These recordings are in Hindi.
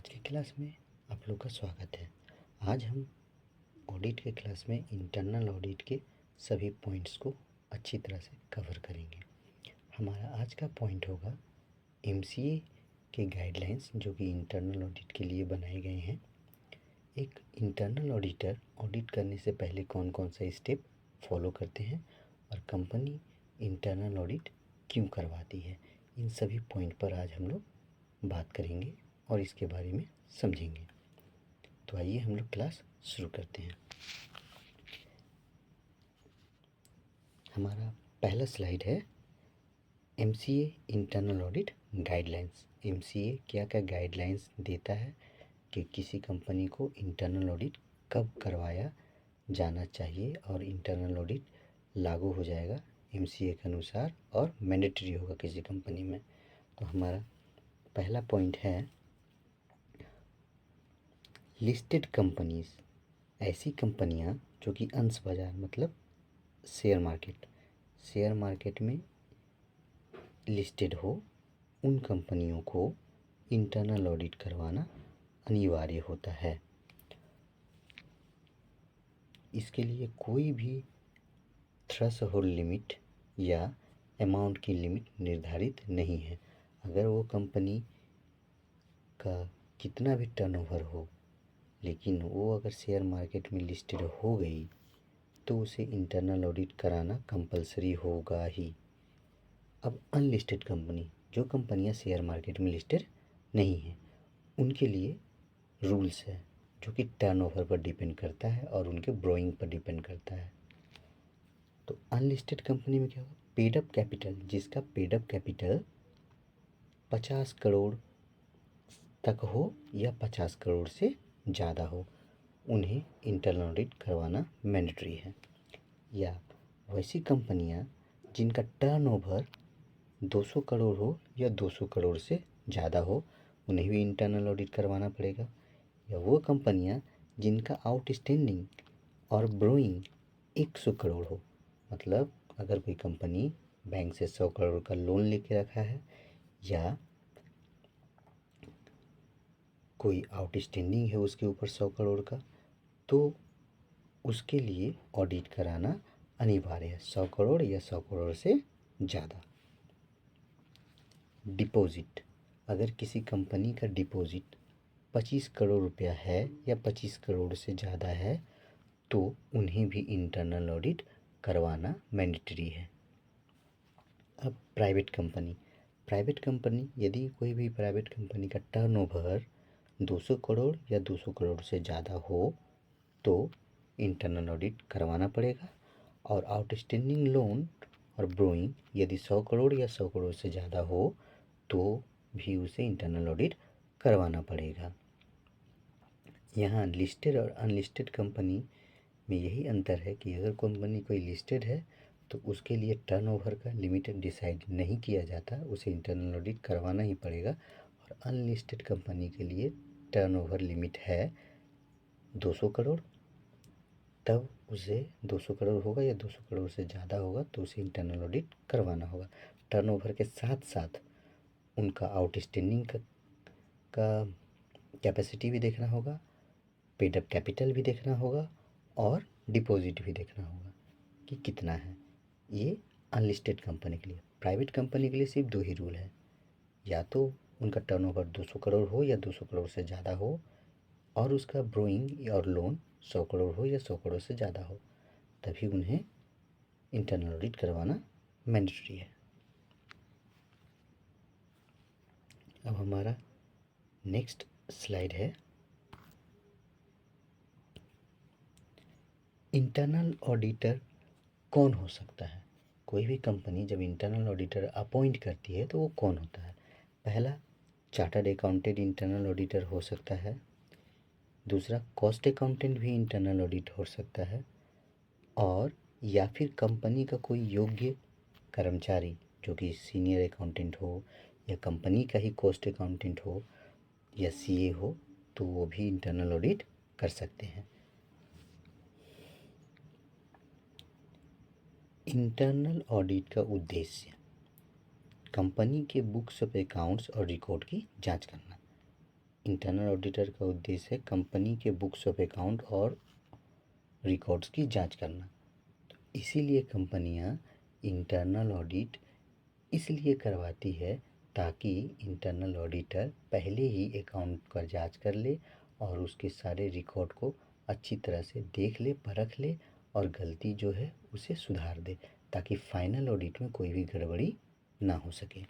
आज की क्लास में आप लोग का स्वागत है। आज हम ऑडिट के क्लास में इंटरनल ऑडिट के सभी पॉइंट्स को अच्छी तरह से कवर करेंगे। हमारा आज का पॉइंट होगा एमसीए के गाइडलाइंस जो कि इंटरनल ऑडिट के लिए बनाए गए हैं। एक इंटरनल ऑडिटर ऑडिट करने से पहले कौन कौन सा स्टेप फॉलो करते हैं और कंपनी इंटरनल ऑडिट क्यों करवाती है, इन सभी पॉइंट पर आज हम लोग बात करेंगे और इसके बारे में समझेंगे। तो आइए हम लोग क्लास शुरू करते हैं। हमारा पहला स्लाइड है MCA internal audit guidelines. MCA क्या क्या गाइडलाइंस देता है कि किसी कंपनी को इंटरनल ऑडिट कब करवाया जाना चाहिए और इंटरनल ऑडिट लागू हो जाएगा एमसीए के अनुसार और मैंडेटरी होगा किसी कंपनी में। तो हमारा पहला पॉइंट है लिस्टेड कंपनीज, ऐसी कंपनियां जो कि अंश बाजार मतलब शेयर मार्केट में लिस्टेड हो, उन कंपनियों को इंटरनल ऑडिट करवाना अनिवार्य होता है। इसके लिए कोई भी थ्रेशोल्ड लिमिट या अमाउंट की लिमिट निर्धारित नहीं है। अगर वो कंपनी का कितना भी टर्नओवर हो, लेकिन वो अगर शेयर मार्केट में लिस्टेड हो गई तो उसे इंटरनल ऑडिट कराना कंपलसरी होगा ही। अब अनलिस्टेड कंपनी, जो कंपनियां शेयर मार्केट में लिस्टेड नहीं हैं, उनके लिए रूल्स है जो कि टर्नओवर पर डिपेंड करता है और उनके ब्रोइंग पर डिपेंड करता है। तो अनलिस्टेड कंपनी में क्या होगा, पेड अप कैपिटल, जिसका पेड अप कैपिटल 50 करोड़ तक हो या 50 करोड़ से ज़्यादा हो, उन्हें इंटरनल ऑडिट करवाना मैंडेटरी है। या वैसी कंपनियां जिनका टर्नओवर 200 करोड़ हो या 200 करोड़ से ज़्यादा हो, उन्हें भी इंटरनल ऑडिट करवाना पड़ेगा। या वो कंपनियां जिनका आउटस्टैंडिंग और ब्रोइंग 100 करोड़ हो, मतलब अगर कोई कंपनी बैंक से 100 करोड़ का लोन लेके रखा है या कोई आउटस्टैंडिंग है उसके ऊपर 100 करोड़ का, तो उसके लिए ऑडिट कराना अनिवार्य है, 100 करोड़ या 100 करोड़ से ज़्यादा। डिपॉजिट, अगर किसी कंपनी का डिपॉजिट 25 करोड़ रुपया है या 25 करोड़ से ज़्यादा है तो उन्हें भी इंटरनल ऑडिट करवाना मैंडेटरी है। अब प्राइवेट कंपनी यदि कोई भी प्राइवेट कंपनी का टर्नओवर 200 करोड़ या 200 करोड़ से ज़्यादा हो तो इंटरनल ऑडिट करवाना पड़ेगा। और आउटस्टैंडिंग लोन और ब्रोइंग यदि 100 करोड़ या 100 करोड़ से ज़्यादा हो तो भी उसे इंटरनल ऑडिट करवाना पड़ेगा। यहाँ लिस्टेड और अनलिस्टेड कंपनी में यही अंतर है कि अगर कंपनी कोई लिस्टेड है तो उसके लिए टर्नओवर का लिमिट डिसाइड नहीं किया जाता, उसे इंटरनल ऑडिट करवाना ही पड़ेगा। और अनलिस्टेड कंपनी के लिए टर्नओवर लिमिट है 200 करोड़, तब उसे 200 करोड़ होगा या 200 करोड़ से ज़्यादा होगा तो उसे इंटरनल ऑडिट करवाना होगा। टर्नओवर के साथ साथ उनका आउटस्टैंडिंग का कैपेसिटी भी देखना होगा, पेड अप कैपिटल भी देखना होगा और डिपॉजिट भी देखना होगा कि कितना है। ये अनलिस्टेड कंपनी के लिए। प्राइवेट कंपनी के लिए सिर्फ दो ही रूल है, या तो उनका टर्नओवर 200 करोड़ हो या 200 करोड़ से ज़्यादा हो और उसका ब्रोइंग और लोन 100 करोड़ हो या 100 करोड़ से ज़्यादा हो, तभी उन्हें इंटरनल ऑडिट करवाना मैंडेटरी है। अब हमारा नेक्स्ट स्लाइड है इंटरनल ऑडिटर कौन हो सकता है। कोई भी कंपनी जब इंटरनल ऑडिटर अपॉइंट करती है तो वो कौन होता है। पहला, चार्टर्ड अकाउंटेंट इंटरनल ऑडिटर हो सकता है। दूसरा, कॉस्ट अकाउंटेंट भी इंटरनल ऑडिट हो सकता है। और या फिर कंपनी का कोई योग्य कर्मचारी जो कि सीनियर अकाउंटेंट हो या कंपनी का ही कॉस्ट अकाउंटेंट हो या सीए हो, तो वो भी इंटरनल ऑडिट कर सकते हैं। इंटरनल ऑडिट का उद्देश्य कंपनी के बुक्स ऑफ अकाउंट्स और रिकॉर्ड की जांच करना। इंटरनल ऑडिटर का उद्देश्य है कंपनी के बुक्स ऑफ अकाउंट और रिकॉर्ड्स की जांच करना। तो इसीलिए कंपनियां इंटरनल ऑडिट इसलिए करवाती है ताकि इंटरनल ऑडिटर पहले ही अकाउंट का जांच कर ले और उसके सारे रिकॉर्ड को अच्छी तरह से देख ले, परख ले और गलती जो है उसे सुधार दे, ताकि फाइनल ऑडिट में कोई भी गड़बड़ी ना हो सके।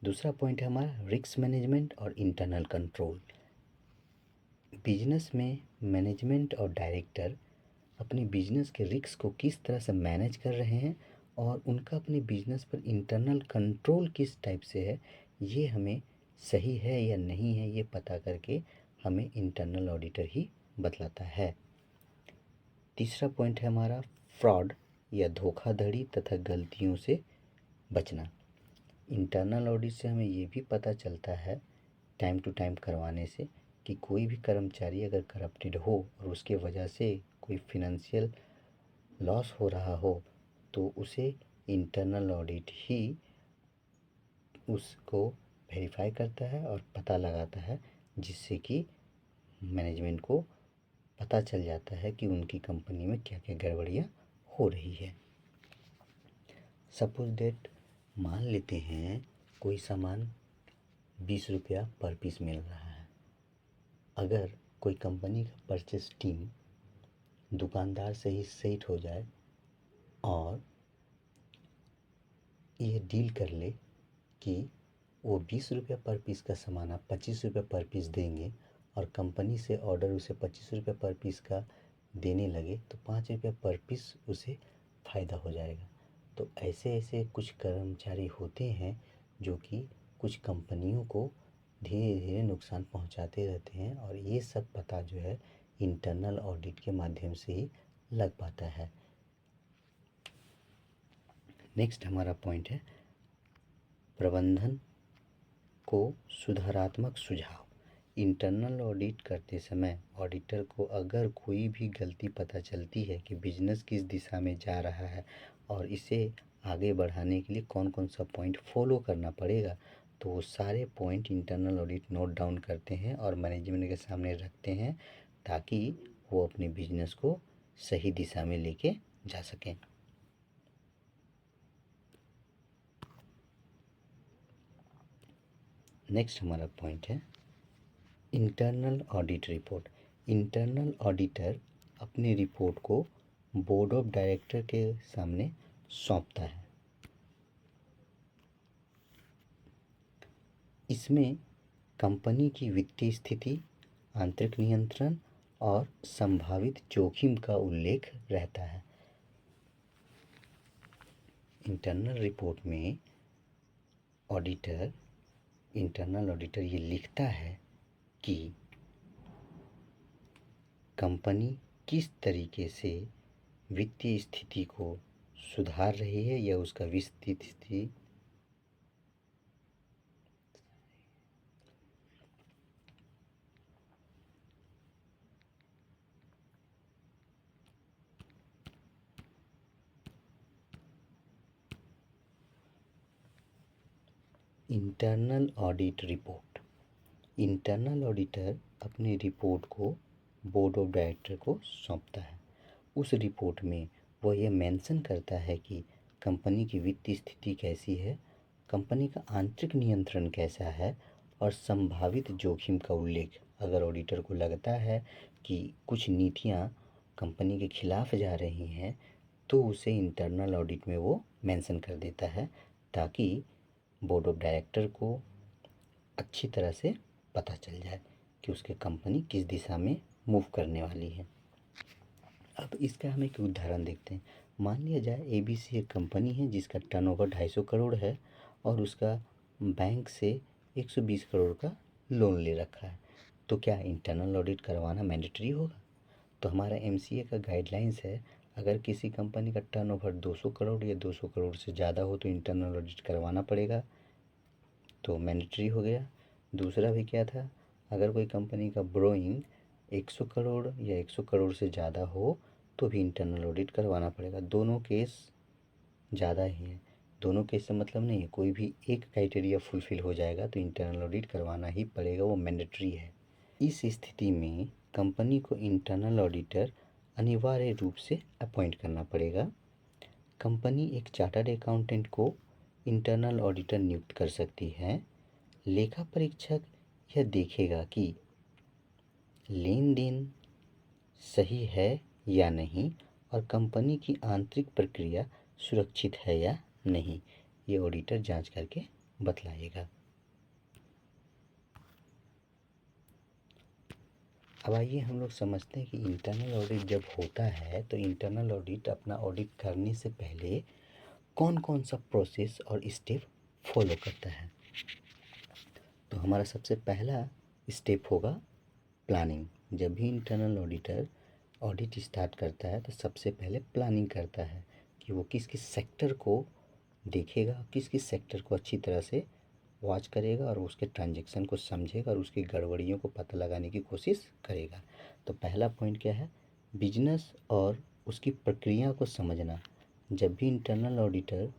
दूसरा पॉइंट है हमारा रिस्क मैनेजमेंट और इंटरनल कंट्रोल। बिजनेस में मैनेजमेंट और डायरेक्टर अपने बिजनेस के रिस्क को किस तरह से मैनेज कर रहे हैं और उनका अपने बिजनेस पर इंटरनल कंट्रोल किस टाइप से है, ये हमें सही है या नहीं है ये पता करके हमें इंटरनल ऑडिटर ही बतलाता है। तीसरा पॉइंट है हमारा फ्रॉड या धोखाधड़ी तथा गलतियों से बचना। इंटरनल ऑडिट से हमें ये भी पता चलता है टाइम टू टाइम करवाने से कि कोई भी कर्मचारी अगर करप्टेड हो और उसके वजह से कोई फिनंशियल लॉस हो रहा हो तो उसे इंटरनल ऑडिट ही उसको वेरीफाई करता है और पता लगाता है, जिससे कि मैनेजमेंट को पता चल जाता है कि उनकी कंपनी में क्या क्या गड़बड़ियाँ हो रही है। सपोज डेट मान लेते हैं कोई सामान 20 रुपया पर पीस मिल रहा है। अगर कोई कंपनी का परचेस टीम दुकानदार से ही सेट हो जाए और ये डील कर ले कि वो 20 रुपया पर पीस का सामान आप 25 रुपये पर पीस देंगे और कंपनी से ऑर्डर उसे 25 रुपये पर पीस का देने लगे तो 5 रुपया पर पीस उसे फ़ायदा हो जाएगा। तो ऐसे ऐसे कुछ कर्मचारी होते हैं जो कि कुछ कंपनियों को धीरे धीरे नुकसान पहुंचाते रहते हैं और ये सब पता जो है इंटरनल ऑडिट के माध्यम से ही लग पाता है। नेक्स्ट हमारा पॉइंट है प्रबंधन को सुधारात्मक सुझाव। इंटरनल ऑडिट करते समय ऑडिटर को अगर कोई भी गलती पता चलती है कि बिजनेस किस दिशा में जा रहा है और इसे आगे बढ़ाने के लिए कौन कौन सा पॉइंट फॉलो करना पड़ेगा, तो वो सारे point internal audit note down करते हैं और मैनेजमेंट के सामने रखते हैं ताकि वो अपने बिजनेस को सही दिशा में लेके जा सकें। नेक्स्ट हमारा पॉइंट है internal audit report. Internal auditor अपनी रिपोर्ट को बोर्ड ऑफ डायरेक्टर के सामने सौंपता है। इसमें कंपनी की वित्तीय स्थिति, आंतरिक नियंत्रण और संभावित जोखिम का उल्लेख रहता है। इंटरनल रिपोर्ट में इंटरनल ऑडिटर ये लिखता है कि कंपनी किस तरीके से वित्तीय स्थिति को सुधार रही है या उसका वित्तीय स्थिति internal audit report. Internal auditor अपनी रिपोर्ट को बोर्ड ऑफ डायरेक्टर को सौंपता है। उस रिपोर्ट में वह यह मेंशन करता है कि कंपनी की वित्तीय स्थिति कैसी है, कंपनी का आंतरिक नियंत्रण कैसा है और संभावित जोखिम का उल्लेख। अगर ऑडिटर को लगता है कि कुछ नीतियां कंपनी के खिलाफ जा रही हैं तो उसे इंटरनल ऑडिट में वो मेंशन कर देता है ताकि बोर्ड ऑफ डायरेक्टर को अच्छी तरह से पता चल जाए कि उसकी कंपनी किस दिशा में मूव करने वाली है। अब इसका हम एक उदाहरण देखते हैं। मान लिया जाए ABC एक कंपनी है जिसका टर्नओवर 250 करोड़ है और उसका बैंक से 120 करोड़ का लोन ले रखा है, तो क्या इंटरनल ऑडिट करवाना मैंडेटरी होगा? तो हमारा MCA का गाइडलाइंस है, अगर किसी कंपनी का टर्नओवर 200 करोड़ या 200 करोड़ से ज़्यादा हो तो इंटरनल ऑडिट करवाना पड़ेगा, तो मैंडेटरी हो गया। दूसरा भी क्या था, अगर कोई कंपनी का ब्रोइंग 100 करोड़ या 100 करोड़ से ज़्यादा हो तो भी इंटरनल ऑडिट करवाना पड़ेगा। दोनों केस ज़्यादा ही हैं, दोनों केस से मतलब नहीं है, कोई भी एक क्राइटेरिया फुलफिल हो जाएगा तो इंटरनल ऑडिट करवाना ही पड़ेगा, वो मैंडेटरी है। इस स्थिति में कंपनी को इंटरनल ऑडिटर अनिवार्य रूप से अपॉइंट करना पड़ेगा। कंपनी एक चार्टर्ड अकाउंटेंट को इंटरनल ऑडिटर नियुक्त कर सकती है। लेखा परीक्षक यह देखेगा कि लेन देन सही है या नहीं और कंपनी की आंतरिक प्रक्रिया सुरक्षित है या नहीं, ये ऑडिटर जांच करके बतलाएगा। अब आइए हम लोग समझते हैं कि इंटरनल ऑडिट जब होता है तो इंटरनल ऑडिट अपना ऑडिट करने से पहले कौन कौन सा प्रोसेस और स्टेप फॉलो करता है। तो हमारा सबसे पहला स्टेप होगा प्लानिंग। जब भी इंटरनल ऑडिटर ऑडिट स्टार्ट करता है तो सबसे पहले प्लानिंग करता है कि वो किस किस सेक्टर को देखेगा, किस किस सेक्टर को अच्छी तरह से वॉच करेगा और उसके ट्रांजैक्शन को समझेगा और उसकी गड़बड़ियों को पता लगाने की कोशिश करेगा। तो पहला पॉइंट क्या है, बिजनेस और उसकी प्रक्रिया को समझना। जब भी इंटरनल ऑडिटर,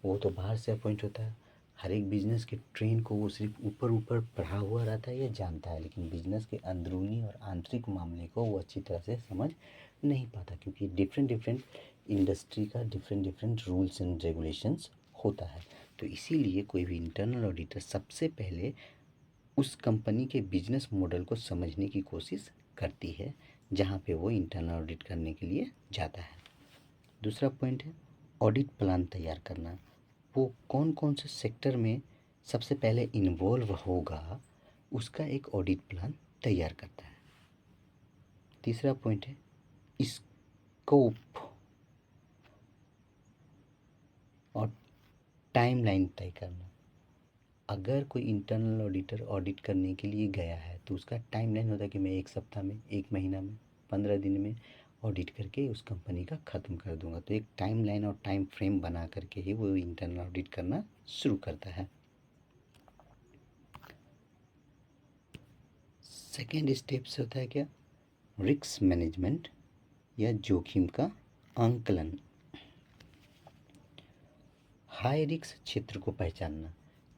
वो तो बाहर से अपॉइंट होता है, हर एक बिजनेस के ट्रेंड को वो सिर्फ ऊपर ऊपर पढ़ा हुआ रहता है या जानता है, लेकिन बिजनेस के अंदरूनी और आंतरिक मामले को वो अच्छी तरह से समझ नहीं पाता, क्योंकि डिफरेंट डिफरेंट इंडस्ट्री का different different rules and regulations होता है। तो इसीलिए कोई भी इंटरनल ऑडिटर सबसे पहले उस कंपनी के बिजनेस मॉडल को समझने की कोशिश करती है जहाँ पे वो इंटरनल ऑडिट करने के लिए जाता है। दूसरा पॉइंट है ऑडिट प्लान तैयार करना। वो कौन कौन से सेक्टर में सबसे पहले इन्वॉल्व होगा उसका एक ऑडिट प्लान तैयार करता है। तीसरा पॉइंट है स्कोप और टाइमलाइन तय करना। अगर कोई इंटरनल ऑडिटर ऑडिट करने के लिए गया है तो उसका टाइमलाइन होता है कि मैं 1 सप्ताह में, 1 महीना में, 15 दिन में ऑडिट करके उस कंपनी का ख़त्म कर दूंगा। तो एक टाइमलाइन और टाइम फ्रेम बना करके ही वो इंटरनल ऑडिट करना शुरू करता है। सेकेंड स्टेप से होता है क्या, रिस्क मैनेजमेंट या जोखिम का आंकलन। हाई रिस्क क्षेत्र को पहचानना।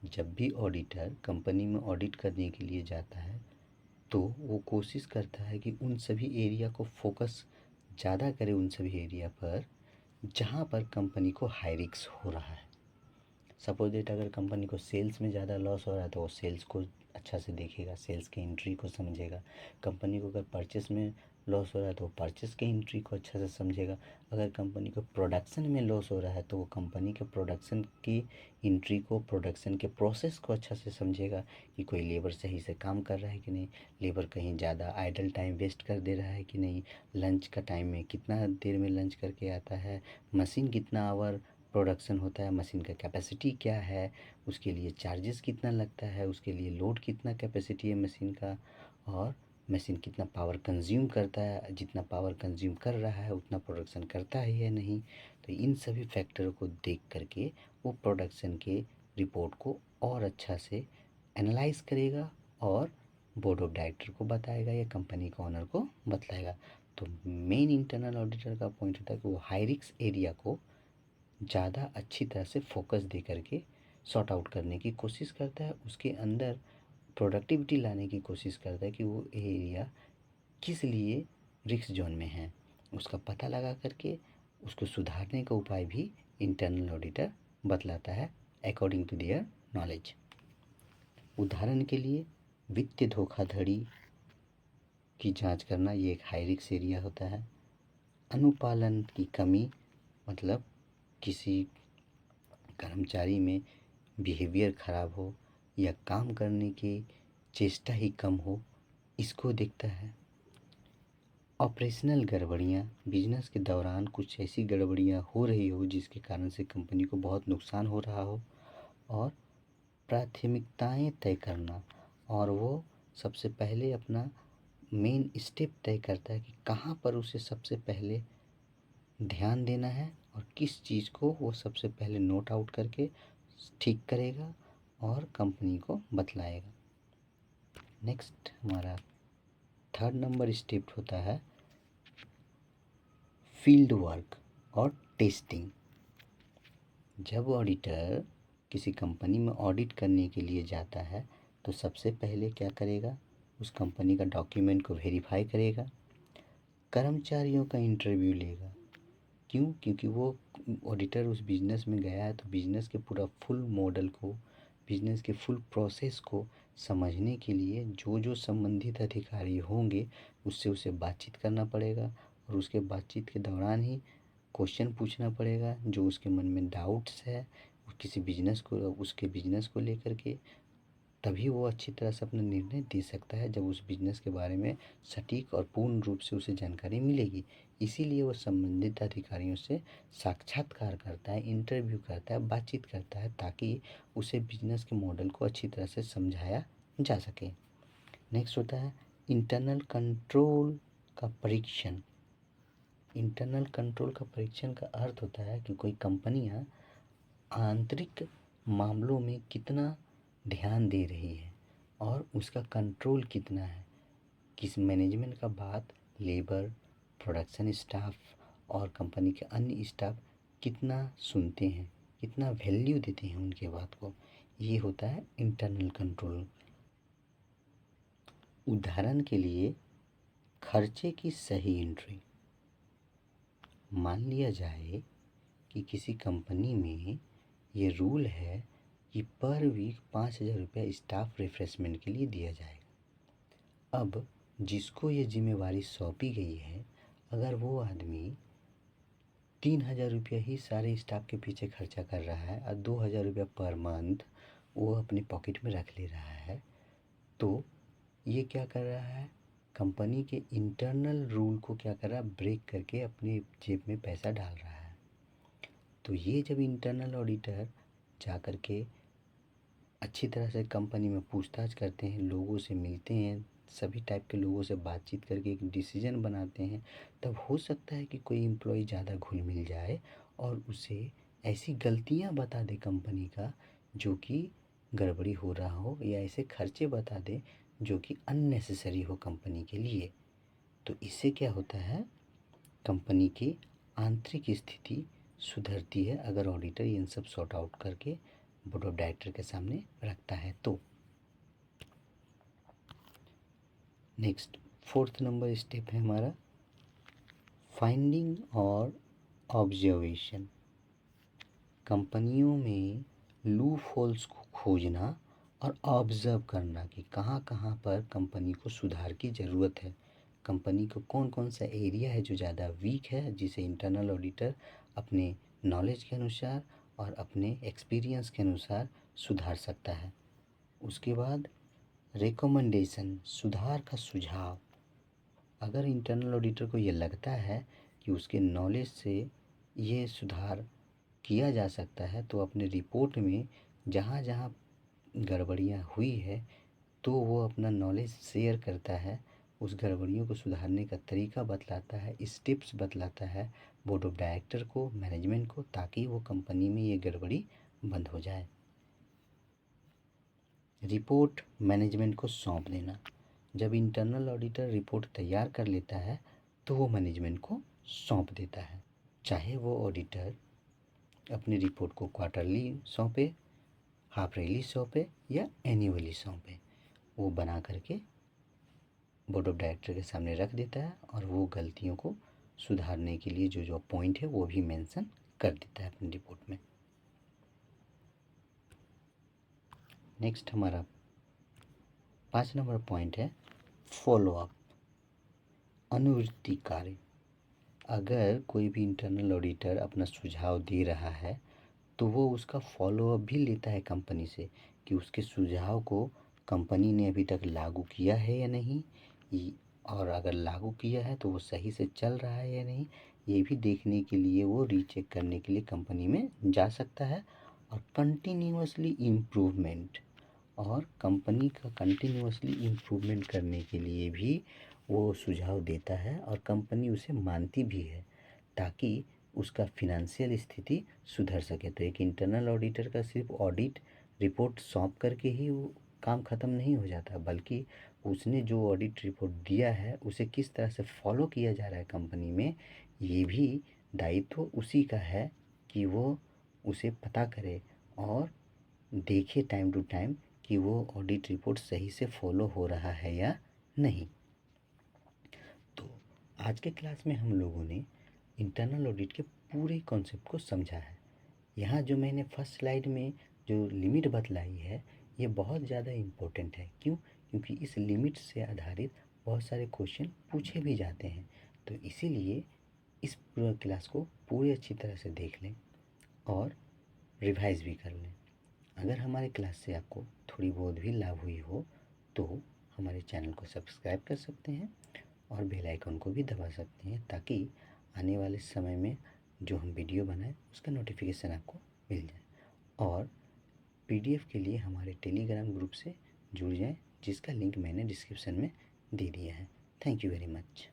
जब भी ऑडिटर कंपनी में ऑडिट करने के लिए जाता है तो वो कोशिश करता है कि उन सभी एरिया को फोकस ज़्यादा करे, उन सभी एरिया पर जहाँ पर कंपनी को हाई रिस्क हो रहा है। सपोज डेट अगर कंपनी को सेल्स में ज़्यादा लॉस हो रहा है तो वो सेल्स को अच्छा से देखेगा, सेल्स के एंट्री को समझेगा। कंपनी को अगर परचेस में लॉस हो रहा है तो वो परचेस के एंट्री को अच्छा से समझेगा। अगर कंपनी को प्रोडक्शन में लॉस हो रहा है तो वो कंपनी के प्रोडक्शन की एंट्री को, प्रोडक्शन के प्रोसेस को अच्छा से समझेगा कि कोई लेबर सही से काम कर रहा है कि नहीं, लेबर कहीं ज़्यादा आइडल टाइम वेस्ट कर दे रहा है कि नहीं, लंच का टाइम में कितना देर में लंच करके आता है, मशीन कितना आवर प्रोडक्शन होता है, मशीन का कैपेसिटी क्या है, उसके लिए चार्जेस कितना लगता है, उसके लिए लोड कितना कैपेसिटी है मशीन का, और मशीन कितना पावर कंज्यूम करता है, जितना पावर कंज्यूम कर रहा है उतना प्रोडक्शन करता है या नहीं। तो इन सभी फैक्टरों को देख करके वो प्रोडक्शन के रिपोर्ट को और अच्छा से एनालाइज करेगा और बोर्ड ऑफ डायरेक्टर को बताएगा या कंपनी का ओनर को बतलाएगा। तो मेन इंटरनल ऑडिटर का पॉइंट होता है कि वो हाई रिस्क एरिया को ज़्यादा अच्छी तरह से फोकस दे करके सॉर्ट आउट करने की कोशिश करता है, उसके अंदर प्रोडक्टिविटी लाने की कोशिश करता है कि वो एरिया किस लिए रिस्क जोन में है, उसका पता लगा करके उसको सुधारने का उपाय भी इंटरनल ऑडिटर बतलाता है अकॉर्डिंग टू देयर नॉलेज। उदाहरण के लिए वित्तीय धोखाधड़ी की जांच करना, ये एक हाई रिस्क एरिया होता है। अनुपालन की कमी, मतलब किसी कर्मचारी में बिहेवियर ख़राब हो या काम करने की चेष्टा ही कम हो, इसको देखता है। ऑपरेशनल गड़बड़ियाँ, बिजनेस के दौरान कुछ ऐसी गड़बड़ियाँ हो रही हो जिसके कारण से कंपनी को बहुत नुकसान हो रहा हो। और प्राथमिकताएं तय करना, और वो सबसे पहले अपना मेन स्टेप तय करता है कि कहाँ पर उसे सबसे पहले ध्यान देना है और किस चीज़ को वो सबसे पहले नोट आउट करके ठीक करेगा और कंपनी को बतलाएगा। नेक्स्ट हमारा थर्ड नंबर स्टेप होता है फील्ड वर्क और टेस्टिंग। जब ऑडिटर किसी कंपनी में ऑडिट करने के लिए जाता है तो सबसे पहले क्या करेगा, उस कंपनी का डॉक्यूमेंट को वेरीफाई करेगा, कर्मचारियों का इंटरव्यू लेगा। क्यों? क्योंकि वो ऑडिटर उस बिज़नेस में गया है तो बिज़नेस के पूरा फुल मॉडल को, बिज़नेस के फुल प्रोसेस को समझने के लिए जो जो संबंधित अधिकारी होंगे उससे उसे बातचीत करना पड़ेगा, और उसके बातचीत के दौरान ही क्वेश्चन पूछना पड़ेगा जो उसके मन में डाउट्स है किसी बिजनेस को, उसके बिजनेस को लेकर के। तभी वो अच्छी तरह से अपना निर्णय दे सकता है जब उस बिजनेस के बारे में सटीक और पूर्ण रूप से उसे जानकारी मिलेगी। इसीलिए वो संबंधित अधिकारियों से साक्षात्कार करता है, इंटरव्यू करता है, बातचीत करता है, ताकि उसे बिजनेस के मॉडल को अच्छी तरह से समझाया जा सके। नेक्स्ट होता है इंटरनल कंट्रोल का परीक्षण। इंटरनल कंट्रोल का परीक्षण का अर्थ होता है कि कोई कंपनियां आंतरिक मामलों में कितना ध्यान दे रही है और उसका कंट्रोल कितना है, किस मैनेजमेंट का बात लेबर, प्रोडक्शन स्टाफ और कंपनी के अन्य स्टाफ कितना सुनते हैं, कितना वैल्यू देते हैं उनके बात को। ये होता है इंटरनल कंट्रोल। उदाहरण के लिए खर्चे की सही एंट्री। मान लिया जाए कि किसी कंपनी में ये रूल है कि पर वीक 5,000 रुपया स्टाफ रिफ्रेशमेंट के लिए दिया जाएगा। अब जिसको ये जिम्मेवारी सौंपी गई है, अगर वो आदमी 3,000 रुपया ही सारे स्टाफ के पीछे खर्चा कर रहा है और 2,000 रुपया पर मंथ वो अपने पॉकेट में रख ले रहा है, तो ये क्या कर रहा है, कंपनी के इंटरनल रूल को क्या कर रहा है, ब्रेक करके अपने जेब में पैसा डाल रहा है। तो ये जब इंटरनल ऑडिटर जा कर के अच्छी तरह से कंपनी में पूछताछ करते हैं, लोगों से मिलते हैं, सभी टाइप के लोगों से बातचीत करके एक डिसीजन बनाते हैं, तब हो सकता है कि कोई एम्प्लॉय ज़्यादा घुल मिल जाए और उसे ऐसी गलतियां बता दे कंपनी का जो कि गड़बड़ी हो रहा हो, या ऐसे खर्चे बता दे जो कि अननेसेसरी हो कंपनी के लिए। तो इससे क्या होता है, कंपनी की आंतरिक स्थिति सुधरती है अगर ऑडिटर इन सब सॉर्ट आउट करके बोर्ड ऑफ डायरेक्टर के सामने रखता है तो। नेक्स्ट 4th नंबर स्टेप है हमारा फाइंडिंग और ऑब्जर्वेशन। कंपनियों में लूप होल्स को खोजना और ऑब्जर्व करना कि कहाँ कहाँ पर कंपनी को सुधार की ज़रूरत है, कंपनी को कौन कौन सा एरिया है जो ज़्यादा वीक है, जिसे इंटरनल ऑडिटर अपने नॉलेज के अनुसार और अपने एक्सपीरियंस के अनुसार सुधार सकता है। उसके बाद रिकमेंडेशन, सुधार का सुझाव। अगर इंटरनल ऑडिटर को ये लगता है कि उसके नॉलेज से ये सुधार किया जा सकता है तो अपने रिपोर्ट में जहाँ जहाँ गड़बड़ियाँ हुई है तो वो अपना नॉलेज शेयर करता है, उस गड़बड़ियों को सुधारने का तरीका बतलाता है, स्टेप्स बतलाता है बोर्ड ऑफ डायरेक्टर को, मैनेजमेंट को, ताकि वो कंपनी में ये गड़बड़ी बंद हो जाए। रिपोर्ट मैनेजमेंट को सौंप देना। जब इंटरनल ऑडिटर रिपोर्ट तैयार कर लेता है तो वो मैनेजमेंट को सौंप देता है, चाहे वो ऑडिटर अपनी रिपोर्ट को क्वार्टरली सौंपे, हाफ ईयरली सौंपे या एनुअली सौंपे, वो बना करके बोर्ड ऑफ डायरेक्टर के सामने रख देता है और वो गलतियों को सुधारने के लिए जो जो पॉइंट है वो भी मेंशन कर देता है अपनी रिपोर्ट में। नेक्स्ट हमारा 5 नंबर पॉइंट है फॉलोअप, अनुवृत्ति कार्य। अगर कोई भी इंटरनल ऑडिटर अपना सुझाव दे रहा है तो वो उसका फॉलोअप भी लेता है कंपनी से कि उसके सुझाव को कंपनी ने अभी तक लागू किया है या नहीं, और अगर लागू किया है तो वो सही से चल रहा है या नहीं, ये भी देखने के लिए वो रीचेक करने के लिए कंपनी में जा सकता है। और कंटिन्यूअसली इम्प्रूवमेंट, और कंपनी का कंटिन्यूअसली इम्प्रूवमेंट करने के लिए भी वो सुझाव देता है और कंपनी उसे मानती भी है ताकि उसका फिनंशियल स्थिति सुधर सके। तो एक इंटरनल ऑडिटर का सिर्फ ऑडिट रिपोर्ट सौंप करके ही वो काम ख़त्म नहीं हो जाता, बल्कि उसने जो ऑडिट रिपोर्ट दिया है उसे किस तरह से फॉलो किया जा रहा है कंपनी में, ये भी दायित्व उसी का है कि वो उसे पता करे और देखे टाइम टू टाइम कि वो ऑडिट रिपोर्ट सही से फॉलो हो रहा है या नहीं। तो आज के क्लास में हम लोगों ने इंटरनल ऑडिट के पूरे कॉन्सेप्ट को समझा है। यहाँ जो मैंने फर्स्ट स्लाइड में जो लिमिट बतलाई है ये बहुत ज़्यादा इम्पोर्टेंट है। क्यों? क्योंकि इस लिमिट से आधारित बहुत सारे क्वेश्चन पूछे भी जाते हैं। तो इसीलिए इस पूरे क्लास को पूरी अच्छी तरह से देख लें और रिवाइज भी कर लें। अगर हमारे क्लास से आपको थोड़ी बहुत भी लाभ हुई हो तो हमारे चैनल को सब्सक्राइब कर सकते हैं और बेल आइकन को भी दबा सकते हैं ताकि आने वाले समय में जो हम वीडियो बनाएं उसका नोटिफिकेशन आपको मिल जाए। और पीडीएफ के लिए हमारे टेलीग्राम ग्रुप से जुड़ जाएं जिसका लिंक मैंने डिस्क्रिप्शन में दे दिया है। Thank you very much.